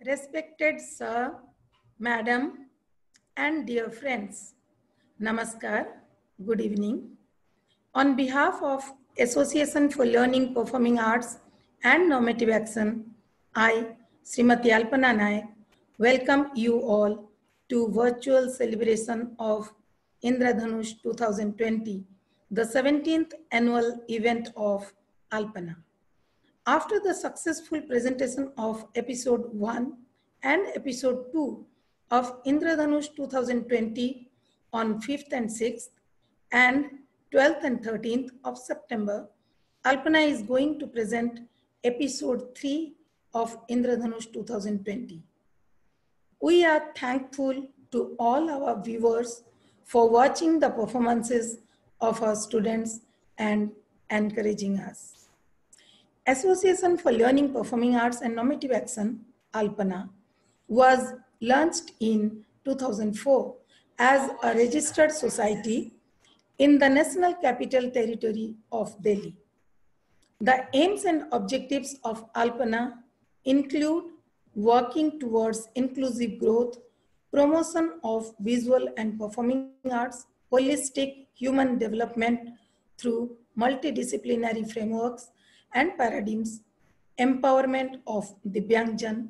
Respected Sir, Madam, and dear friends, Namaskar, good evening. On behalf of Association for Learning Performing Arts and Normative Action, I, Srimati Alpana Naik, welcome you all to virtual celebration of Indradhanush 2020, the 17th annual event of Alpana. After the successful presentation of episode 1 and episode 2 of Indradhanush 2020 on 5th and 6th and 12th and 13th of September, Alpana is going to present episode 3 of Indradhanush 2020. We are thankful to all our viewers for watching the performances of our students and encouraging us. Association for Learning Performing Arts and Normative Action, Alpana, was launched in 2004 as a registered society in the National Capital Territory of Delhi. The aims and objectives of Alpana include working towards inclusive growth, promotion of visual and performing arts, holistic human development through multidisciplinary frameworks and paradigms, empowerment of Divyangjan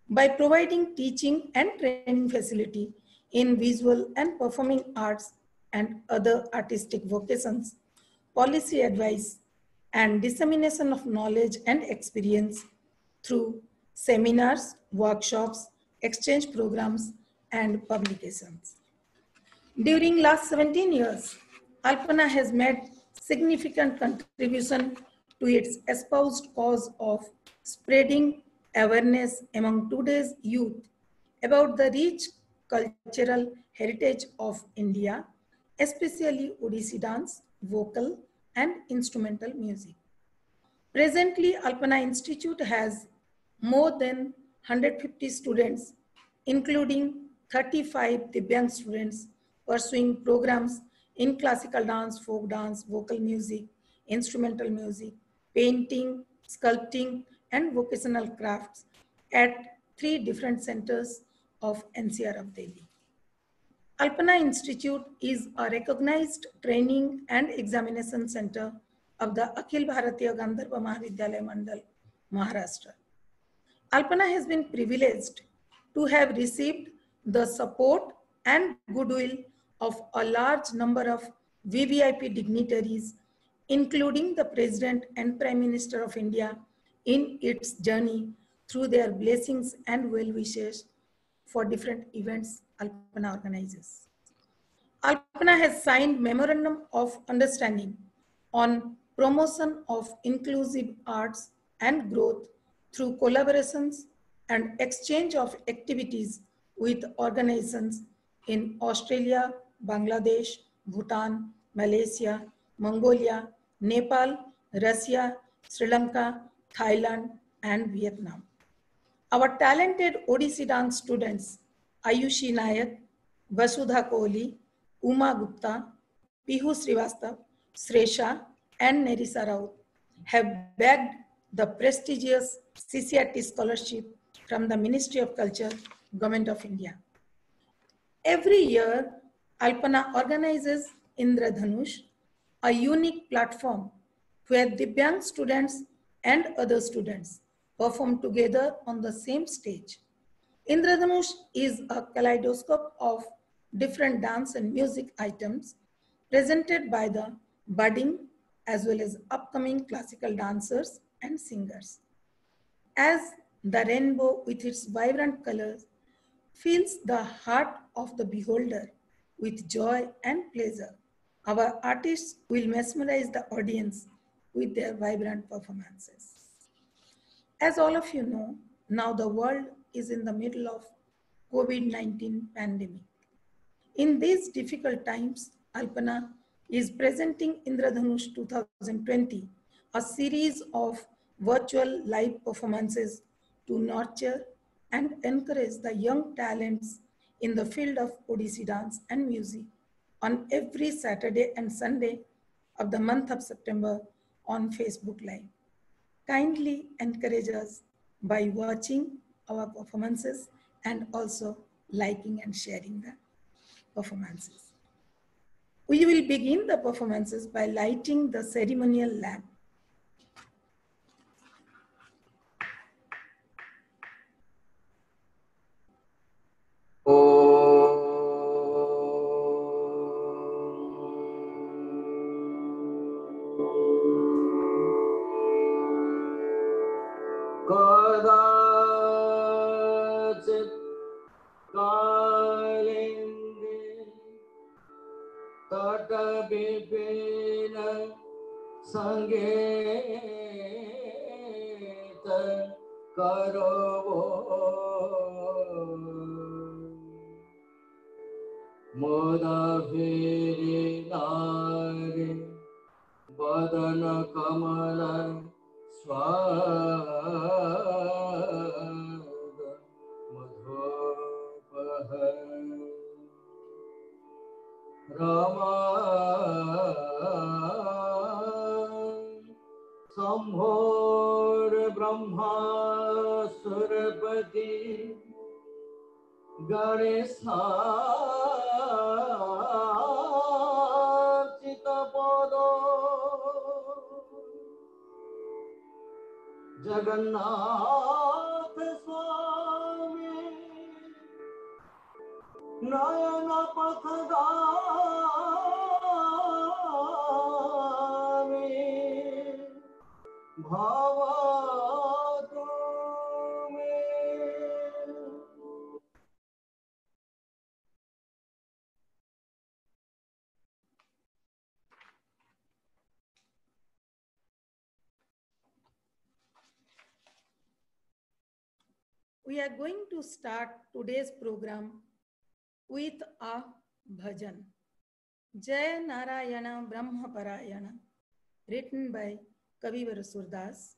by providing teaching and training facility in visual and performing arts and other artistic vocations, policy advice, and dissemination of knowledge and experience through seminars, workshops, exchange programs, and publications. During last 17 years, Alpana has made significant contribution to its espoused cause of spreading awareness among today's youth about the rich cultural heritage of India, especially Odissi dance, vocal, and instrumental music. Presently, Alpana Institute has more than 150 students, including 35 Divyang students pursuing programs in classical dance, folk dance, vocal music, instrumental music, painting, sculpting, and vocational crafts at 3 different centers of NCR of Delhi. Alpana Institute is a recognized training and examination center of the Akhil Bharatiya Gandharva Mahavidyalaya Mandal, Maharashtra. Alpana has been privileged to have received the support and goodwill of a large number of VVIP dignitaries, including the President and Prime Minister of India, in its journey through their blessings and well wishes for different events Alpana organizes. Alpana has signed Memorandum of Understanding on promotion of inclusive arts and growth through collaborations and exchange of activities with organizations in Australia, Bangladesh, Bhutan, Malaysia, Mongolia, Nepal, Russia, Sri Lanka, Thailand, and Vietnam. Our talented Odissi dance students, Ayushi Nayak, Vasudha Kohli, Uma Gupta, Pihu Srivastav, Sresha, and Nerissa Raut have bagged the prestigious CCRT scholarship from the Ministry of Culture, Government of India. Every year, Alpana organizes Indradhanush, a unique platform where Divyang students and other students perform together on the same stage. Indradhanush is a kaleidoscope of different dance and music items presented by the budding as well as upcoming classical dancers and singers. As the rainbow with its vibrant colors fills the heart of the beholder with joy and pleasure, our artists will mesmerize the audience with their vibrant performances. As all of you know, now the world is in the middle of COVID-19 pandemic. In these difficult times, Alpana is presenting Indradhanush 2020, a series of virtual live performances to nurture and encourage the young talents in the field of Odissi dance and music on every Saturday and Sunday of the month of September on Facebook Live. Kindly encourage us by watching our performances and also liking and sharing the performances. We will begin the performances by lighting the ceremonial lamp. संगीत करो मोद free नारी बदन कमल स्वाद मधुपह रमा शंभोर ब्रह्मा सुरपति गणेशार्चित पदो जगन्नाथ स्वामी नयन पथगामी भावतु मे। We are going to start today's program with a bhajan, Jai Narayana Brahma Parayana, written by Kavivar Surdas.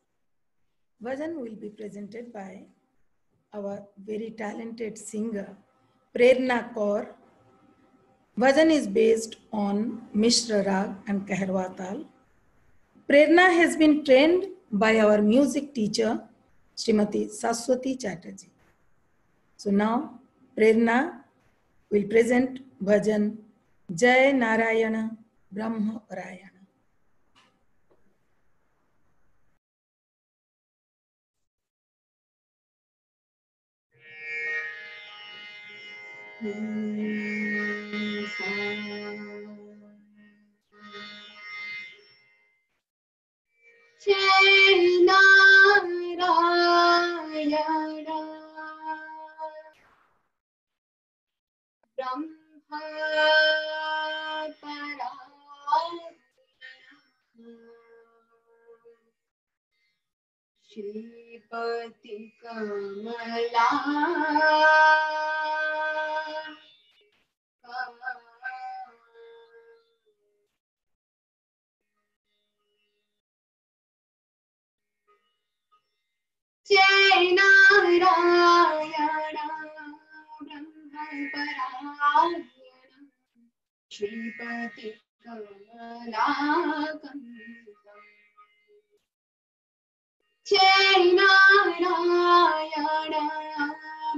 Bhajan will be presented by our very talented singer, Prerna Kaur. Bhajan is based on Mishra Rag and Kaharwa Tal. Prerna has been trained by our music teacher, Srimati Saswati Chatterjee. So now, Prerna will present Bhajan Jai Narayana Brahma Parayana. Jai Narayana Brahma Parayana Shripati Kamala Jai Narayana Brahma Parayana Shripati Kamala Jai Narayana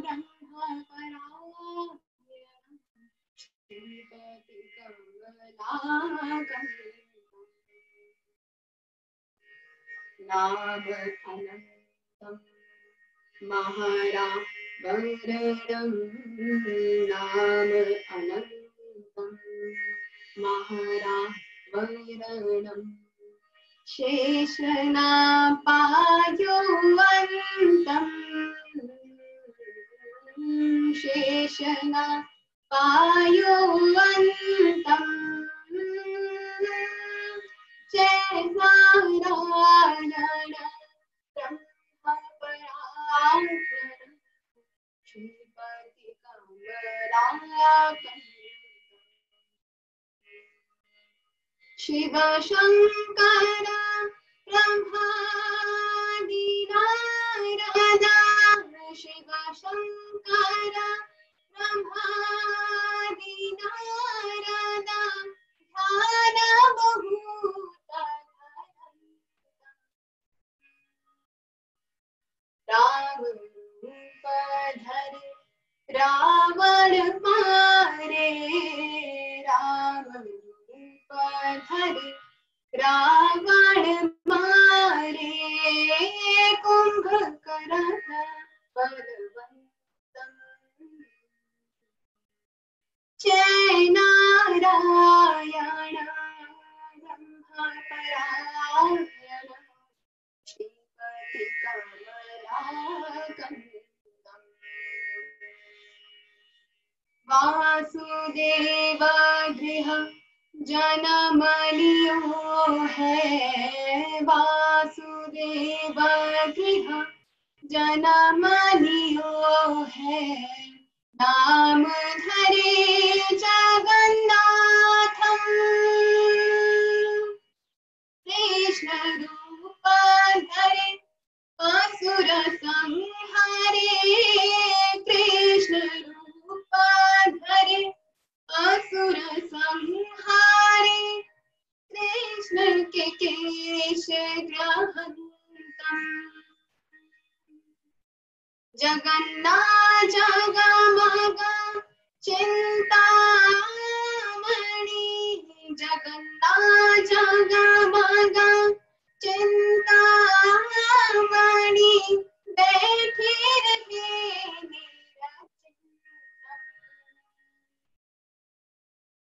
Brahma Parayana Shripati Kamala Naam Anantam Mahara Varanam Naam Anantam Mahara Varanam Sheshana Payuvantam Sheshana Payuvantam Jai Narayana Brahma Parayana Shripati Kamala Shiva Shankara Brahmadi Narada Shiva Shankara Brahmadi Narada Dhana Bhuta Ram रूप धरे रावण मारे कुंभकर्ण बलवंतम जय नारायण ब्रह्मपरायण श्रीपति कमलाकांतम वासुदेव गृह जन्म लियो है वासुदेव गृह जन्म लियो है नाम धरे जगन्नाथम कृष्ण रूप धरे असुर संहारे कृष्ण रूप धरे असुर संहारे कृष्ण के केश ग्रहंतम जगन्नाथ जगमग चिंतामणि जगन्नाथ जगमग चिंतामणि बैठे रहे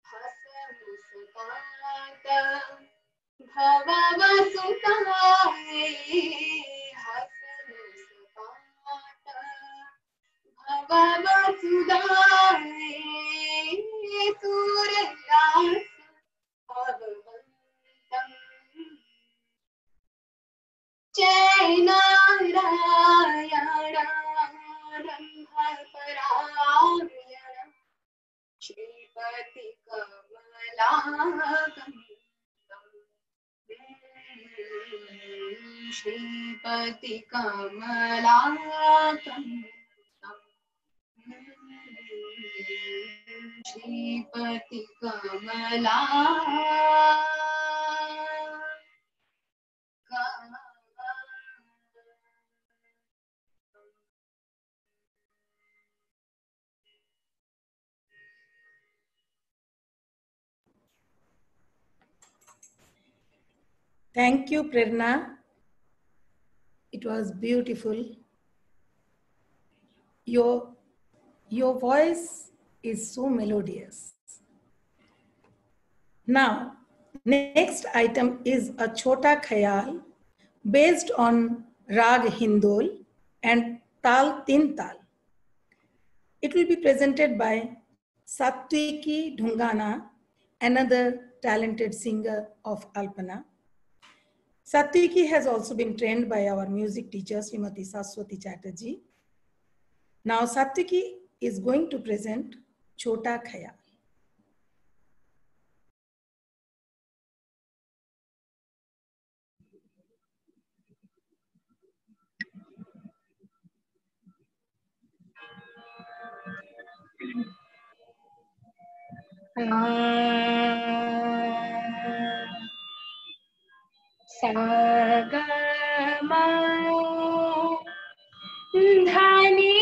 हस मुस्कात भव वसुताए हस मुस्कात भव वसुताए सूरदास भगवंतम जय Narayan ब्रह्मपरायण Shripati कमलाकांतम Shripati कमलाकांतम Shripati Thank you, Prerna. It was beautiful. Your voice is so melodious. Now, next item is a Chota Khayal based on Rag Hindol and Tal Tin Tal. It will be presented by Satwiki Dhungana, another talented singer of Alpana. Satwiki has also been trained by our music teacher, Srimati Saswati Chatterjee. Now Satwiki is going to present Chota Khayal. सगमा धनी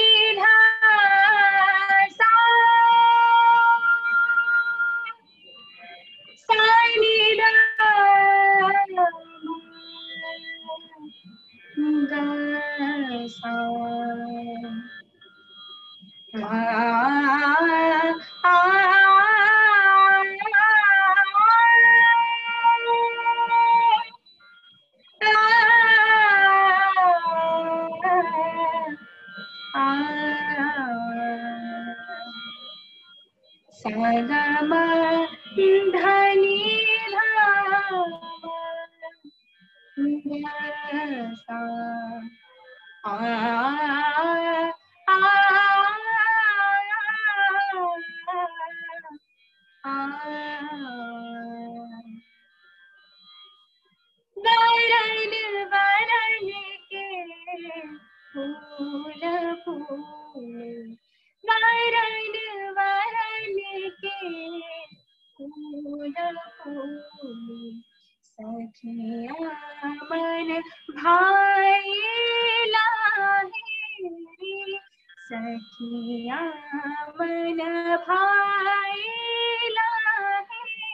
सा सानी गा सा सगम धनी सा वरण वरण के फूल फूल वरण वरण के फूल फूल सखिया मन भाई लाहे सखिया मन भाई लाहे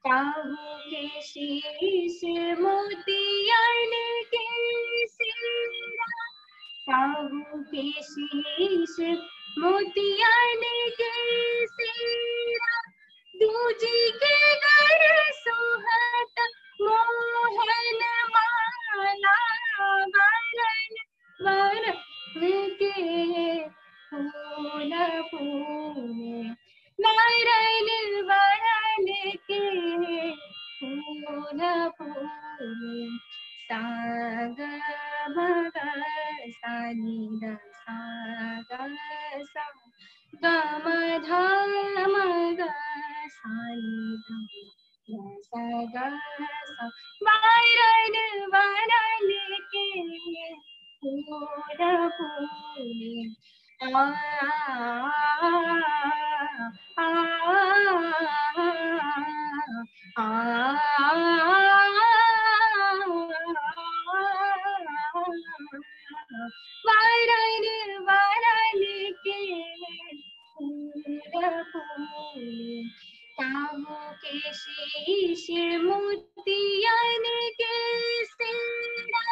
काहू के शीश मोतियन के सिरा, काहू के शीश मोतियन के सिरा, दूजी के घर सुहत मोहन माला, वरन वरन के फूल फूले, वरन वरन के फूल फूले। सा ग म ग सा नि ध सा ग सा, ग म ध म ग सा नि ध सा ग सा, वरन वरन के फूल फूले। आ वरन वरन के फूल फूले। काहू के शीश मोतियन के सिरा,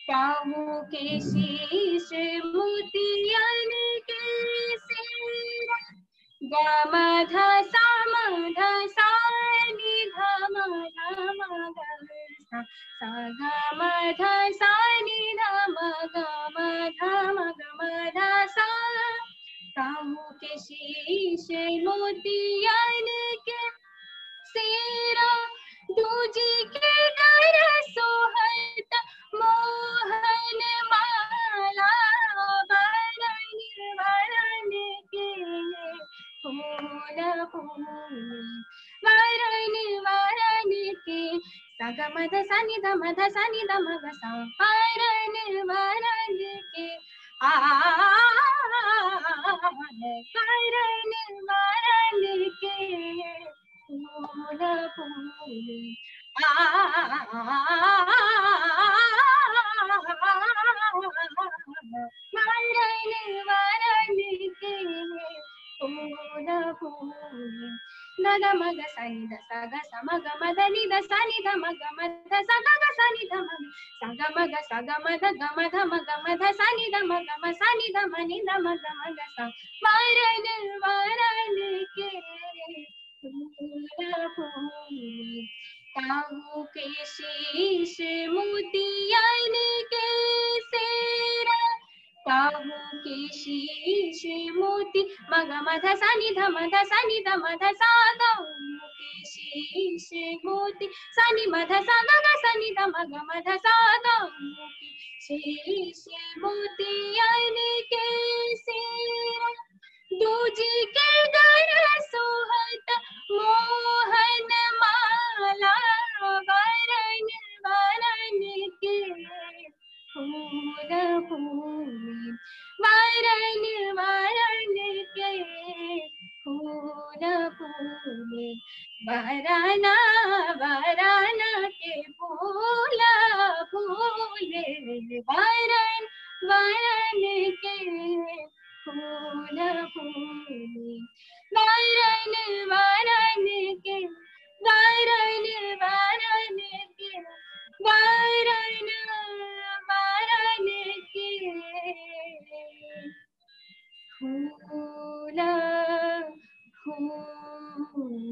काहू के शीश मोतियन के सिरा, ग म ध सा म ध सा नि ध म ग सा, सा ग म ध सा नि ध म ग म ध सा। काहू के शीश मोतियन के सिरा, दूजी के घर सोहत मोहन माला, वरन वरन के फूल फूले, वरन वरन के। सा ग म ध सा नि ध म ध सा नि ध म ग सा, वरन वरन के वरन वरन के फूल फूले। वरन वरन के फूल फूले। द द म ग सा नि ध सा ग सा म ग म ध नि ध सा नि ध म ग म ध सा ग ग सा नि ध म ग सा ग म ग सा ग म ध ग म ध म ग म ध सा नि ध म ग म सा नि ध म नि ध म ग म ग सा, वरन वरन के फूल फूले। काहू के शीश मोतियन के सिरा, काहू के शीश मोती म ग म ध सा नि ध म ध सा नि ध म ध सा, काहू के शीश मोती सा नि म ध सा ग ग सा नि ध म ग म ध सा, काहू के शीश मोतियन के सिरा, दूजी के घर सोहत मोहन माला, वरन वरन के फूल फूले, वरन वरन के फूल फूले। वरना वरन के फूल फूले, वरन वरन के फूल फूले, वरन वरन के वरन वरन के वरन वरन के फूल फूले।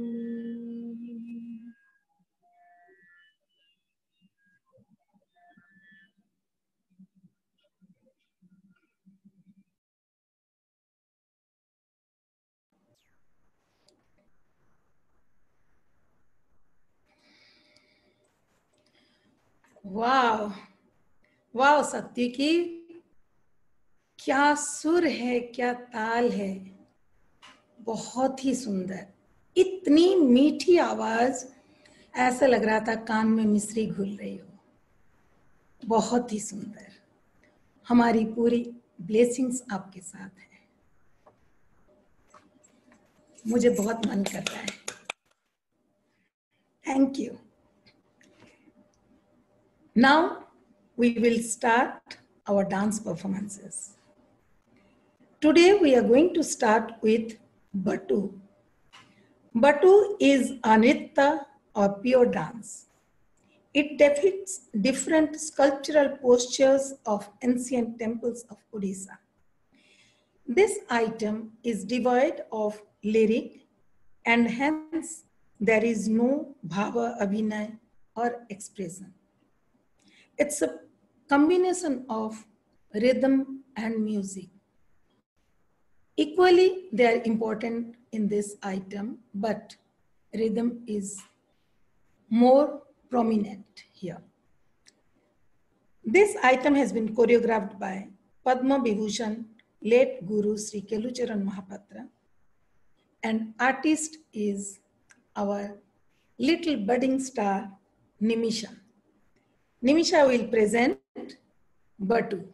वाह वाह सत्युकी, क्या सुर है, क्या ताल है, बहुत ही सुंदर। इतनी मीठी आवाज, ऐसा लग रहा था कान में मिश्री घुल रही हो। बहुत ही सुंदर। हमारी पूरी ब्लेसिंग्स आपके साथ है। मुझे बहुत मन कर रहा है। Thank you. Now we will start our dance performances. Today we are going to start with Batu. Batu is a nritta or pure dance. It depicts different sculptural postures of ancient temples of Odisha. This item is devoid of lyric and hence there is no bhava abhinay or expression. It's a combination of rhythm and music. Equally, they are important in this item, but rhythm is more prominent here. This item has been choreographed by Padma Vibhushan, late Guru Sri Kelucharan Mahapatra, and artist is our little budding star, Nimisha. Nimisha will present Batu.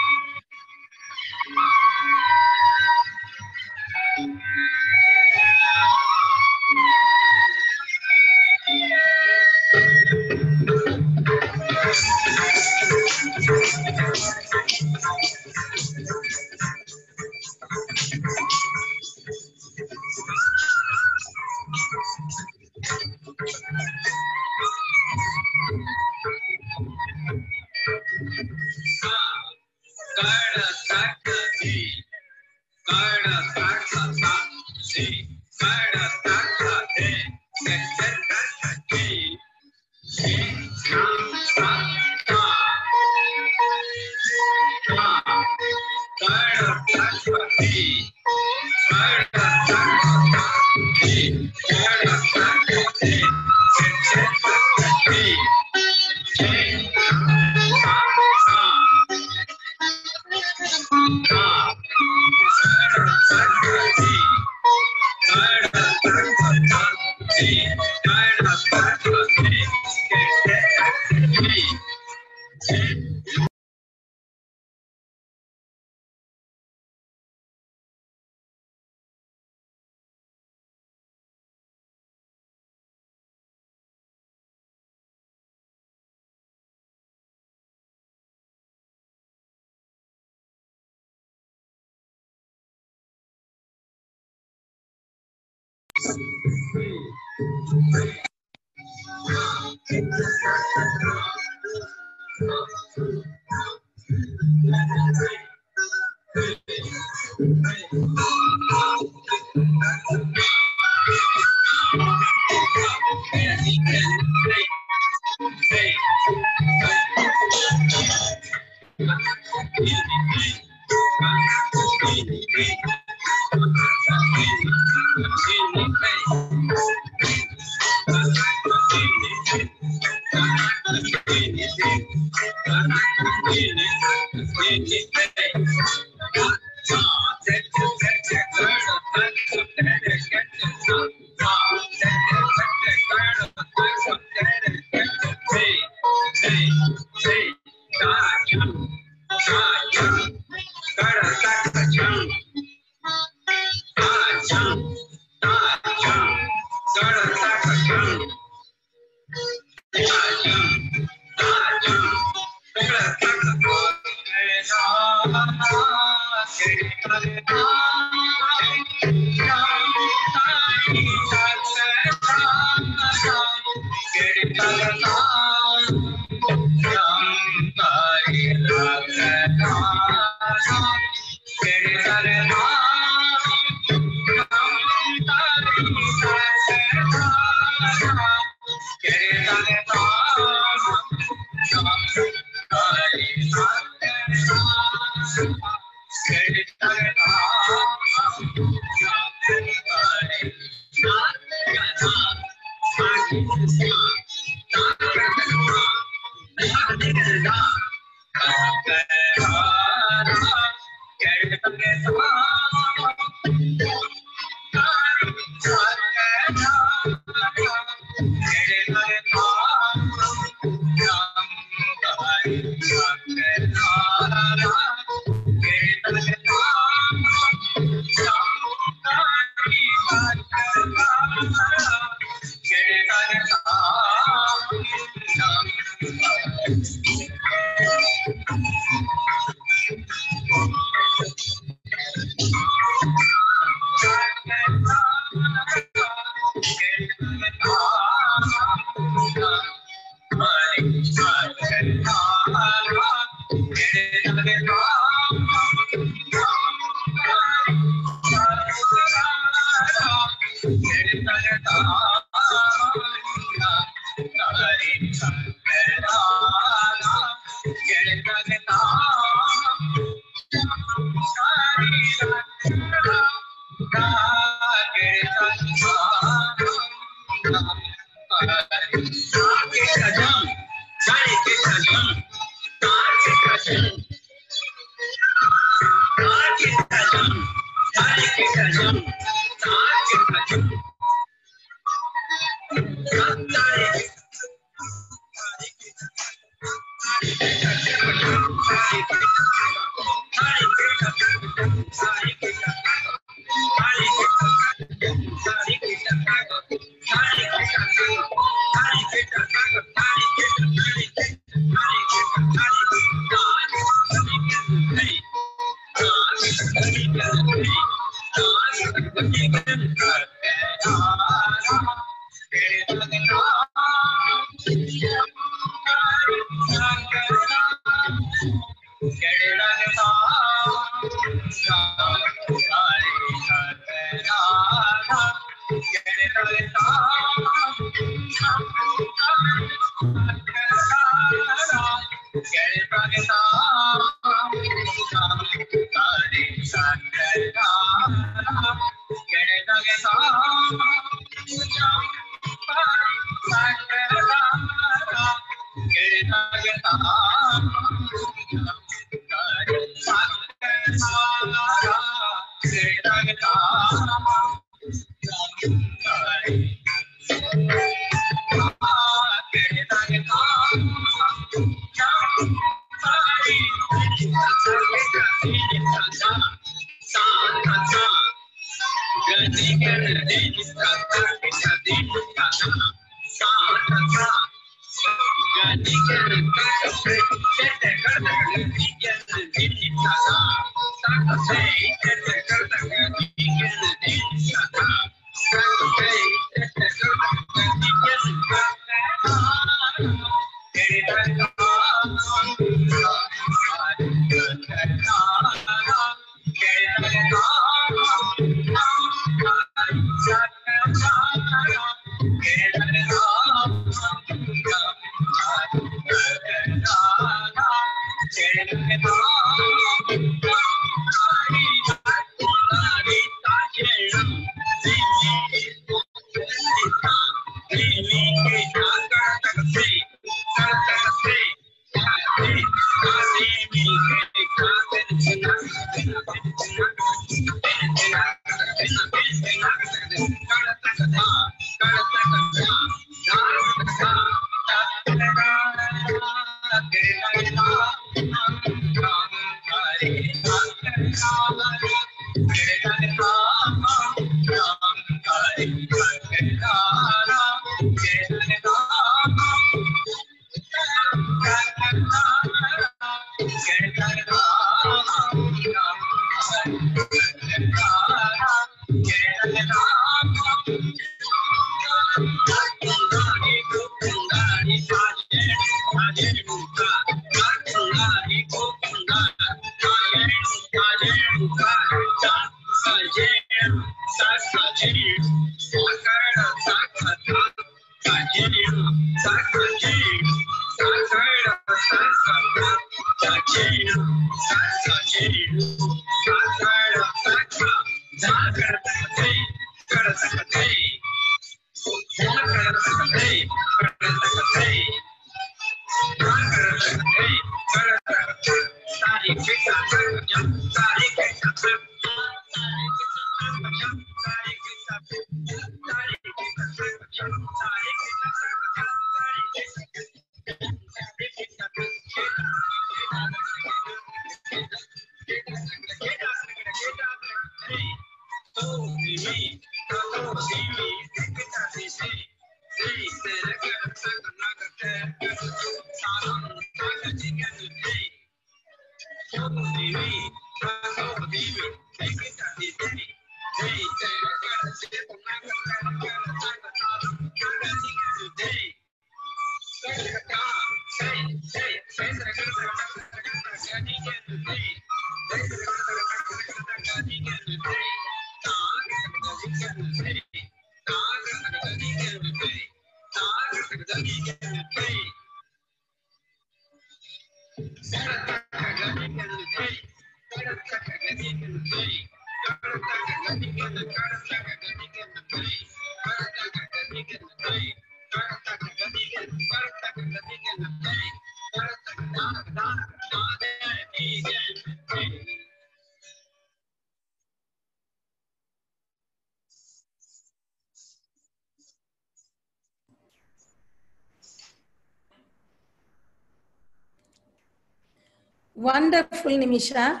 Wonderful, Nimisha.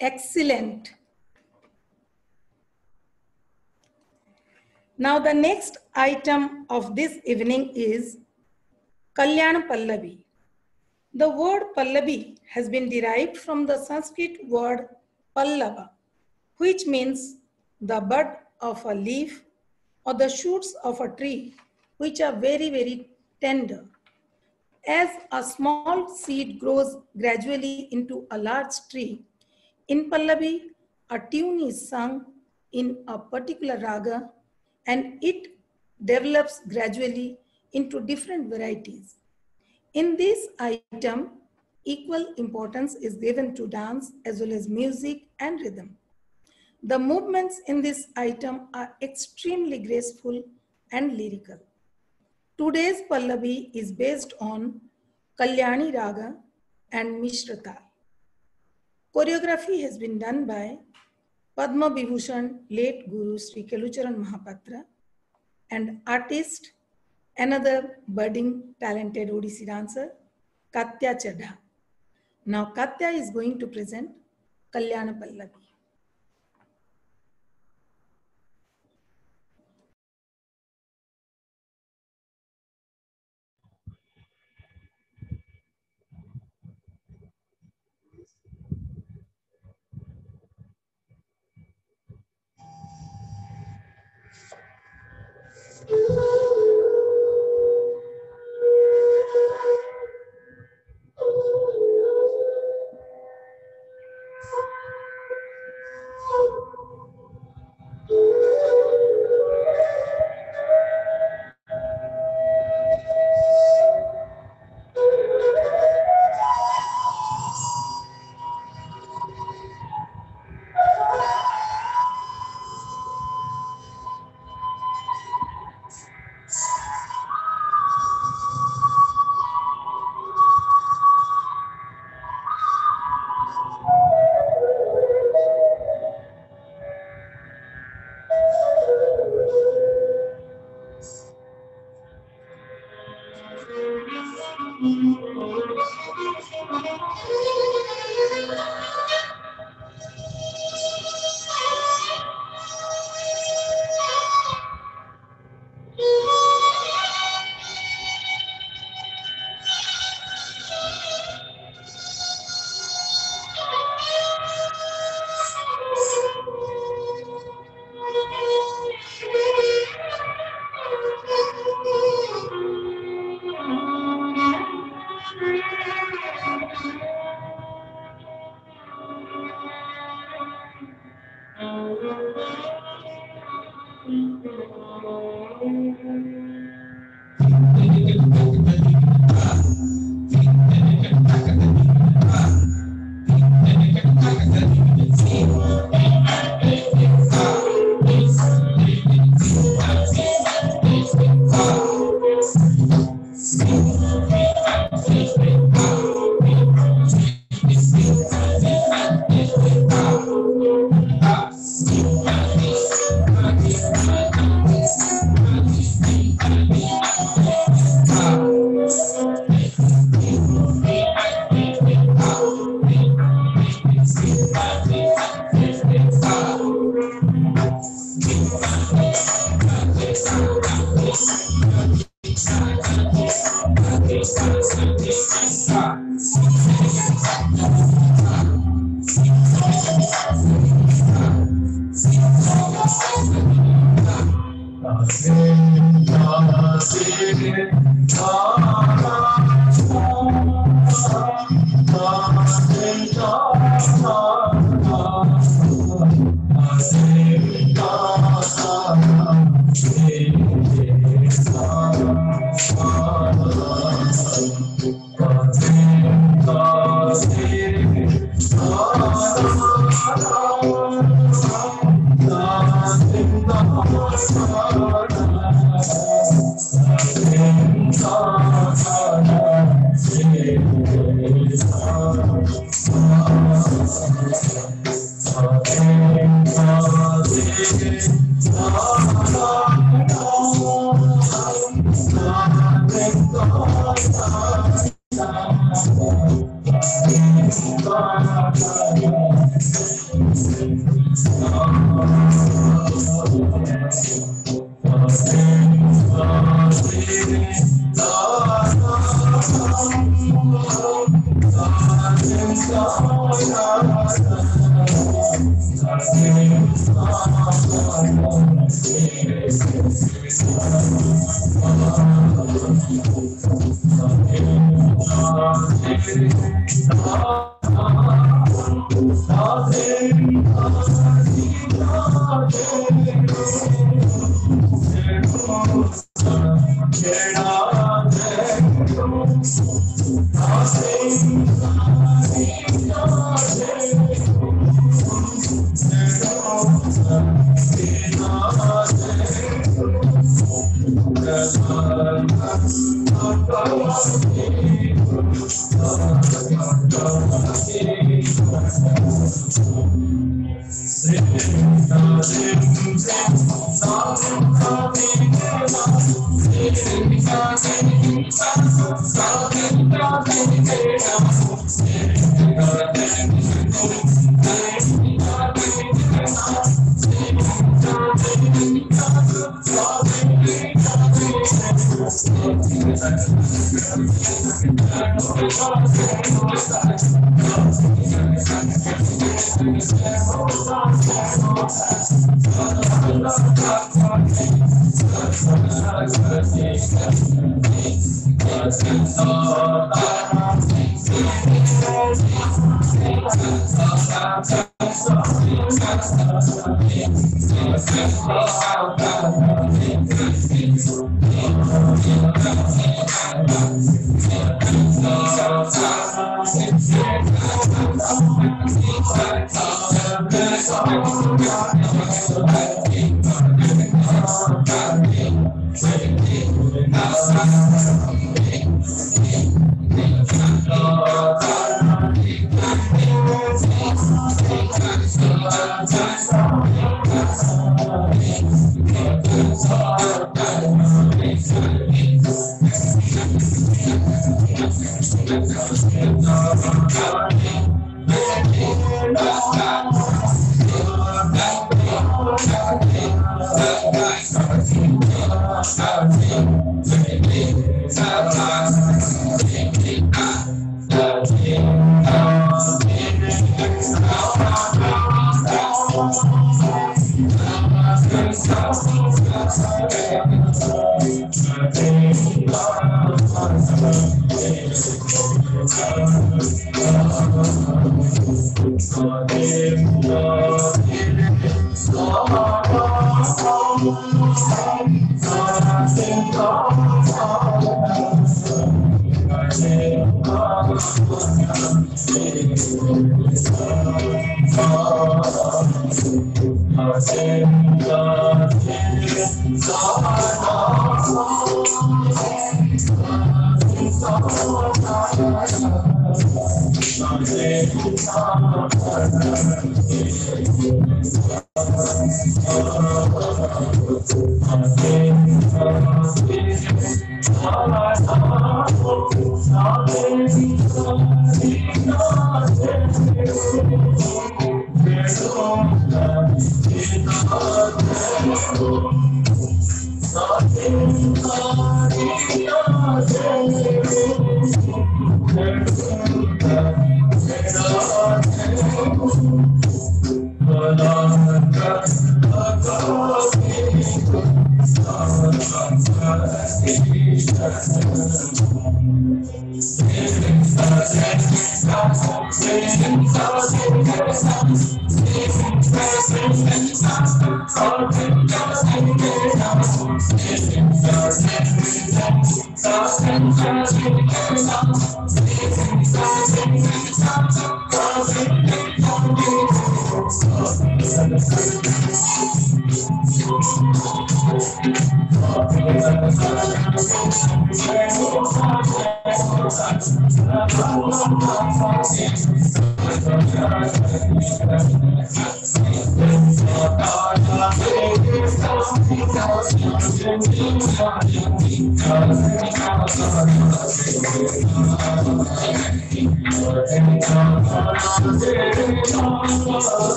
Excellent. Now the next item of this evening is Kalyana Pallavi. The word Pallavi has been derived from the Sanskrit word Pallava, which means the bud of a leaf or the shoots of a tree, which are very, very tender. As a small seed grows gradually into a large tree, in Pallavi, a tune is sung in a particular raga and it develops gradually into different varieties. In this item, equal importance is given to dance as well as music and rhythm. The movements in this item are extremely graceful and lyrical. Today's Pallavi is based on Kalyani Raga and Mishratal. Choreography has been done by Padma Vibhushan, late Guru Sri Kelucharan Mahapatra, and artist, another budding talented Odissi dancer, Katya Chadha. Now Katya is going to present Kalyana Pallavi.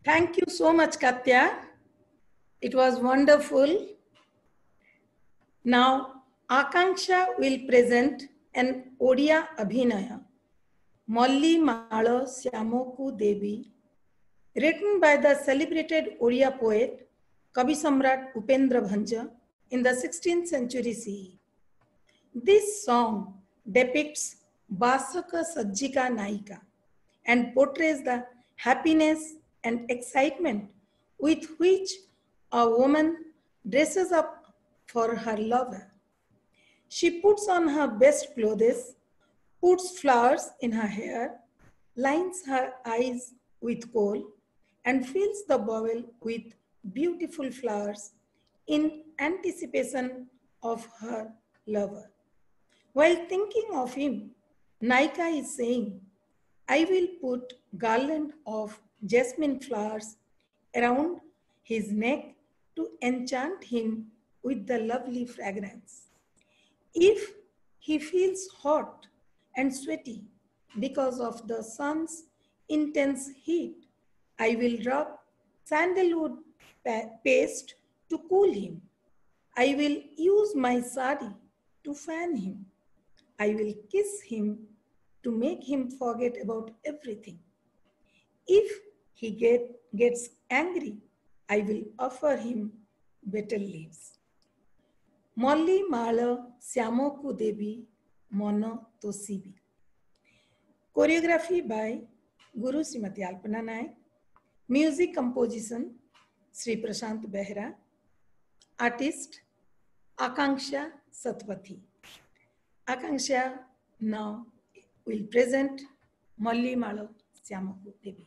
Thank you so much, Katya. It was wonderful. Now, Akanksha will present an Odia Abhinaya, Molli Mala Syamoku Devi, written by the celebrated Odia poet Kavi Samrat Upendra Bhanja in the 16th century CE. This song depicts Basaka Sajjika Naika and portrays the happiness and excitement with which a woman dresses up for her lover. She puts on her best clothes, puts flowers in her hair, lines her eyes with kohl, and fills the bowl with beautiful flowers in anticipation of her lover. While thinking of him, Naika is saying, I will put garland of jasmine flowers around his neck to enchant him with the lovely fragrance. If he feels hot and sweaty because of the sun's intense heat, I will rub sandalwood paste to cool him. I will use my sari to fan him. I will kiss him to make him forget about everything. If he gets angry, I will offer him betel leaves. Molli Mala Syamoku Devi Mono Tosibi. Choreography by Guru Srimati Alpana Naik. Music composition Sri Prashant Behra. Artist Akanksha Satpathy. Akanksha now will present Molli Mala Syamoku Devi.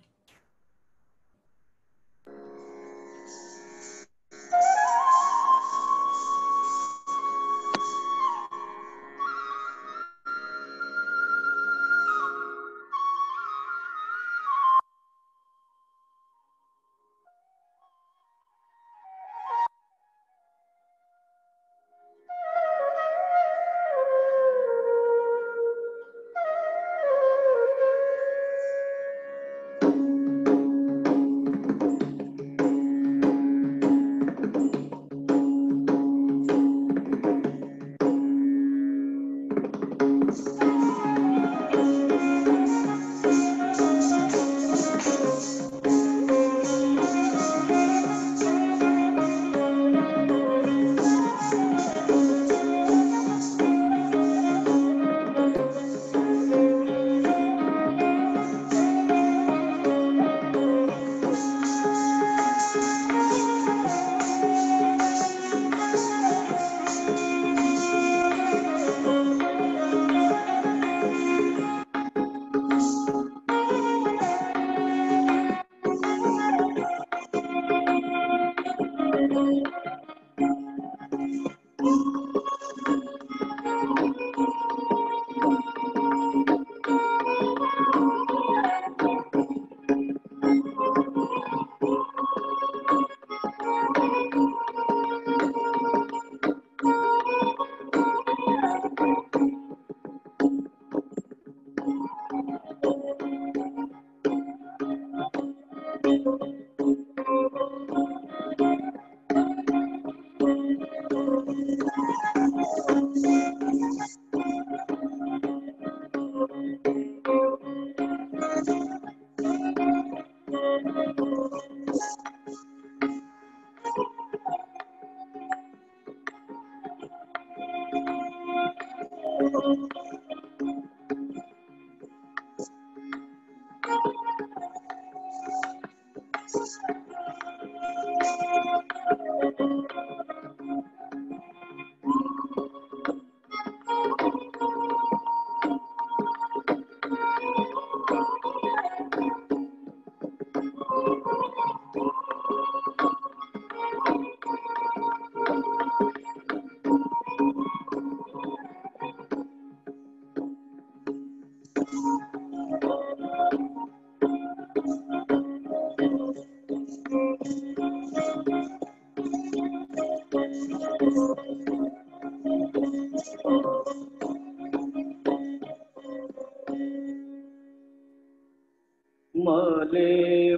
मले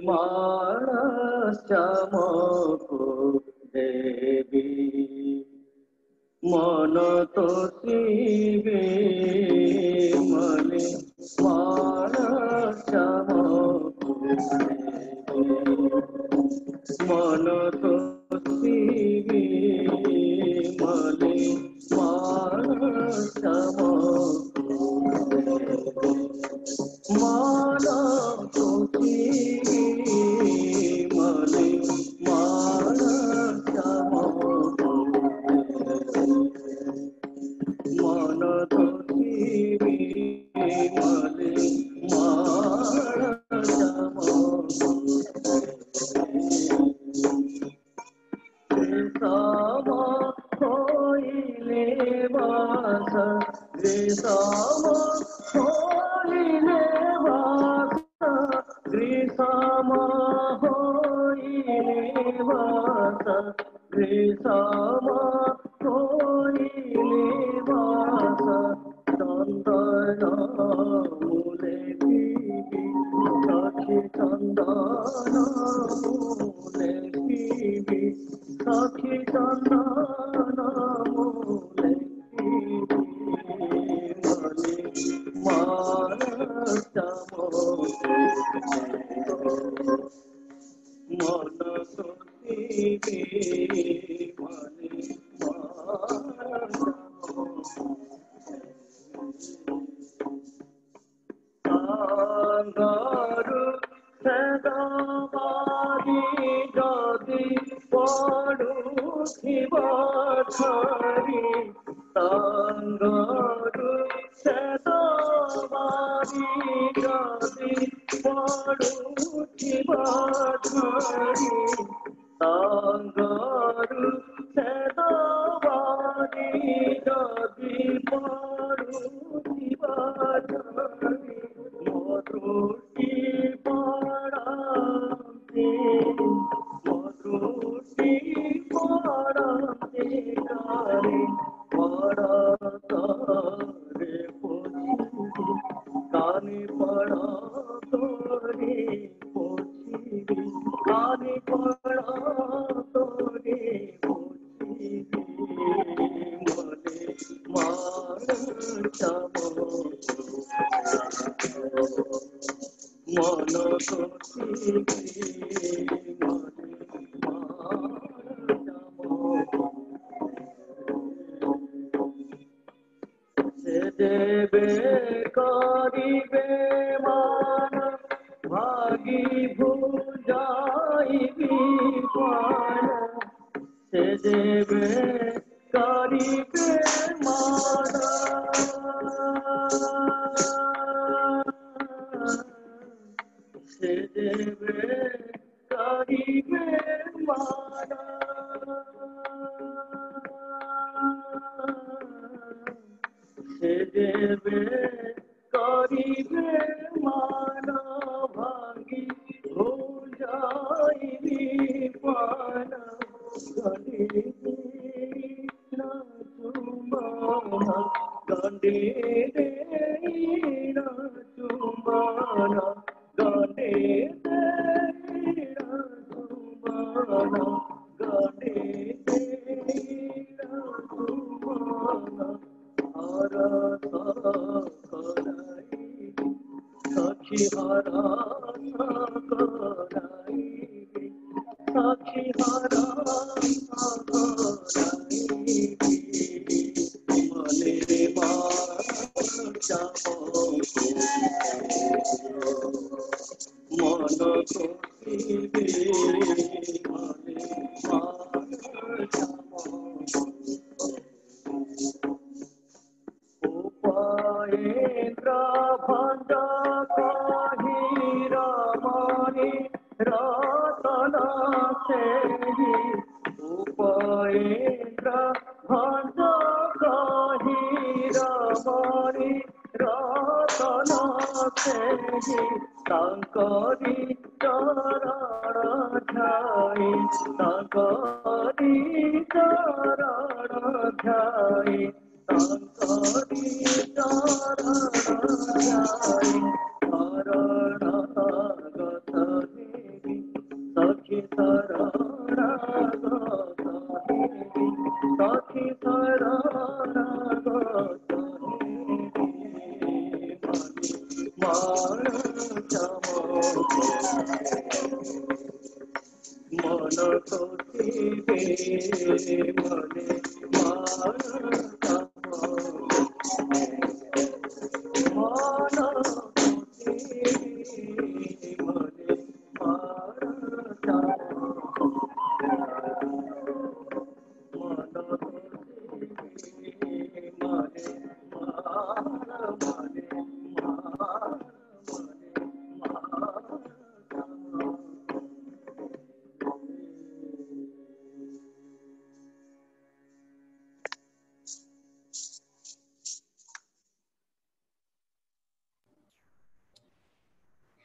मानस चमको देवी मन तो शिवे मले मानस चमको देवी मन तो शिवे मले मानस चमको माना तो मले माना चमको मन तो मले माना चमको सामा होइले वास रे सामा होइले वास रे सामा होइले वास रे सामा होइले वास चंदन मूले पीबी सखी चंदन मूले पीबी सखी चंदन मूले मले मानस चमको मन तो शिवे मले मानस सांगारु सदाबादी गदी पड़ुथिबा धरी सांगारु सदाबादी गदी पड़ुथिबा धरी सांगारु सदाबादी गदी पड़ुथिबा धरी मधुटी पड़ाते मधुटी पड़ाते गारे पड़ाता रे पोछी काने पड़ाता रे पोछी काने पड़ाता रे पोछी मले मानस चमको मन तो शिवे मले मानस चमको से देवे करिबे मान भागी भुजाइबी पान से देवे करिबे मान से देवे करिबे मान से देवे करिबे मान भागी हो जाइबी पान गंडे ना चुमाना गंडे ना चुमाना गंडे ना चुमाना गंडे ना चुमाना सखी हरा सखी हरा मले मानस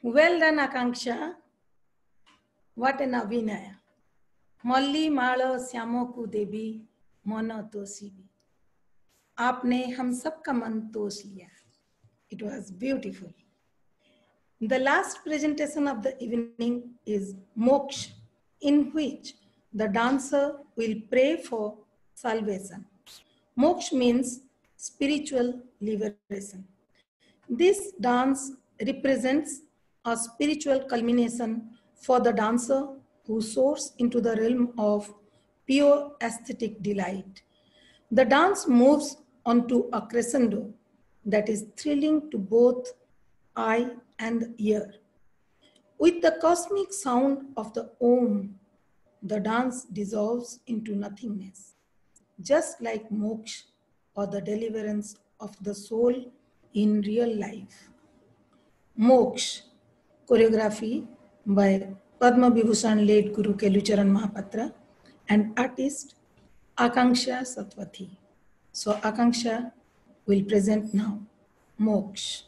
Well done, Akanksha. What an abhinaya. मल्ली मालो श्यामो को देवी मनो तोसी भी आपने हम सबका मन तोष लिया. It was beautiful. The last presentation of the evening is Moksha, in which the dancer will pray for salvation. Moksha means spiritual liberation. This dance represents a spiritual culmination for the dancer who soars into the realm of pure aesthetic delight. The dance moves onto a crescendo that is thrilling to both eye and ear. With the cosmic sound of the Om, the dance dissolves into nothingness, just like moksha or the deliverance of the soul in real life. Moksha, choreography by Padma Vibhushan late Guru Kelucharan Mahapatra and artist Akanksha Satwati. So Akanksha will present now Moksha.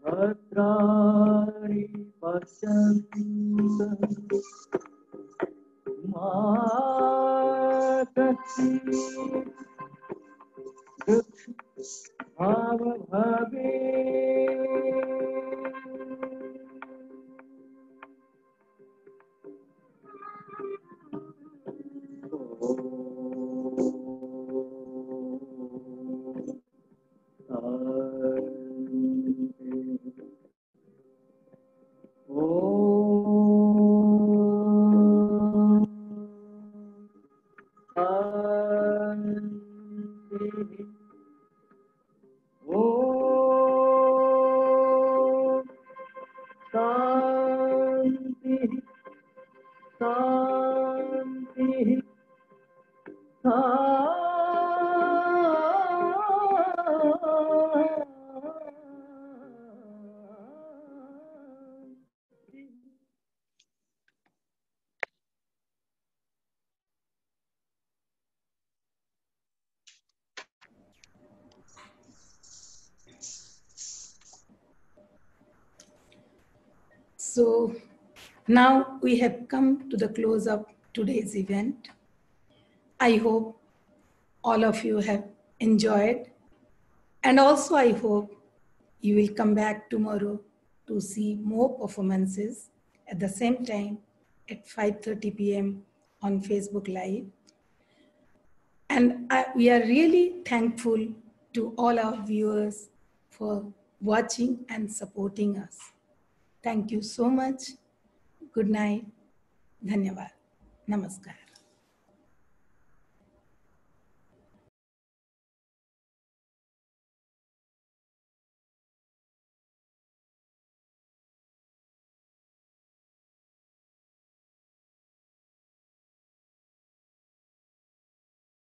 भद्राणि पश्यन्तु मा कश्चित् दुःखभाग्भवेत्। So now we have come to the close of today's event. I hope all of you have enjoyed, and also I hope you will come back tomorrow to see more performances at the same time at 5:30 p.m. on Facebook Live. And we are really thankful to all our viewers for watching and supporting us. Thank you so much. Good night. Dhanyavad. Namaskar.